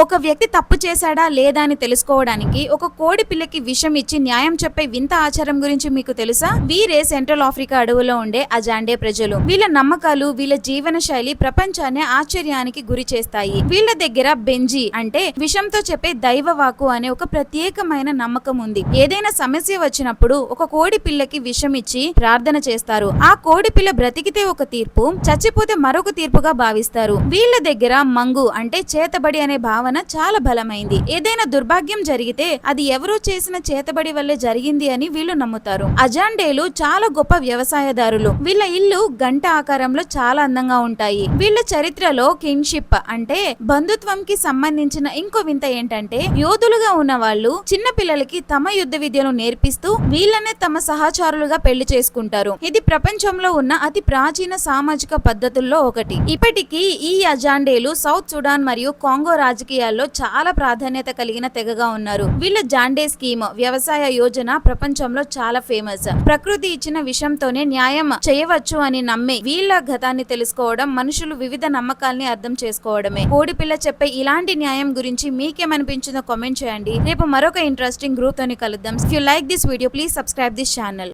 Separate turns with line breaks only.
ఒక వ్యక్తి తప్పు చేశాడా లేదా అని తెలుసుకోవడానికి ఒక కోడి పిల్లకి విషం ఇచ్చి న్యాయం చెప్పే వింత ఆచారం గురించి మీకు తెలుసా? వీరే సెంట్రల్ ఆఫ్రికా అడవులో ఉండే అజాండే ప్రజలు. వీళ్ళ నమ్మకాలు, వీళ్ళ జీవన శైలి ప్రపంచాన్ని ఆశ్చర్యానికి గురి చేస్తాయి. వీళ్ళ దగ్గర బెంజీ అంటే విషంతో చెప్పే దైవవాకు అనే ఒక ప్రత్యేకమైన నమ్మకం ఉంది. ఏదైనా సమస్య వచ్చినప్పుడు ఒక కోడి పిల్లకి విషం ఇచ్చి ప్రార్థన చేస్తారు. ఆ కోడి పిల్ల బ్రతికితే ఒక తీర్పు, చచ్చిపోతే మరొక తీర్పుగా భావిస్తారు. వీళ్ళ దగ్గర మంగు అంటే చేతబడి అనే భావన చాలా బలమైంది. ఏదైనా దుర్భాగ్యం జరిగితే అది ఎవరో చేసిన చేతబడి వల్లే జరిగింది అని వీళ్ళు నమ్ముతారు. అజాండేలు చాలా గొప్ప వ్యవసాయదారులు. వీళ్ళ ఇల్లు గంట ఆకారంలో చాలా అందంగా ఉంటాయి. వీళ్ళ చరిత్రలో కిన్షిప్ అంటే బంధుత్వంకి సంబంధించిన ఇంకో వింత ఏంటంటే, యోధులుగా ఉన్న వాళ్ళు చిన్న పిల్లలకి తమ యుద్ధ విద్యను నేర్పిస్తూ వీళ్ళనే తమ సహచారులుగా పెళ్లి చేసుకుంటారు. ఇది ప్రపంచంలో ఉన్న అతి ప్రాచీన సామాజిక పద్ధతుల్లో ఒకటి. ఇప్పటికీ ఈ అజాండేలు సౌత్ సుడాన్ మరియు కాంగో రాజకీయాల్లో చాలా ప్రాధాన్యత కలిగిన తెగగా ఉన్నారు. వీళ్ళ జాండే స్కీమ్ వ్యవసాయ యోజన ప్రపంచంలో చాలా ఫేమస్. ప్రకృతి ఇచ్చిన విషయంతోనే న్యాయం చేయవచ్చు అని నమ్మే వీళ్ళ గతాన్ని తెలుసుకోవడం మనుషులు వివిధ నమ్మకాల్ని అర్థం చేసుకోవడమే. కోడిపిల్ల చెప్పే ఇలాంటి న్యాయం గురించి మీకేమనిపించిందో కామెంట్ చేయండి. రేపు మరొక ఇంట్రెస్టింగ్ గ్రూప్ తోని కలుద్దాం. If you like this video please subscribe this channel.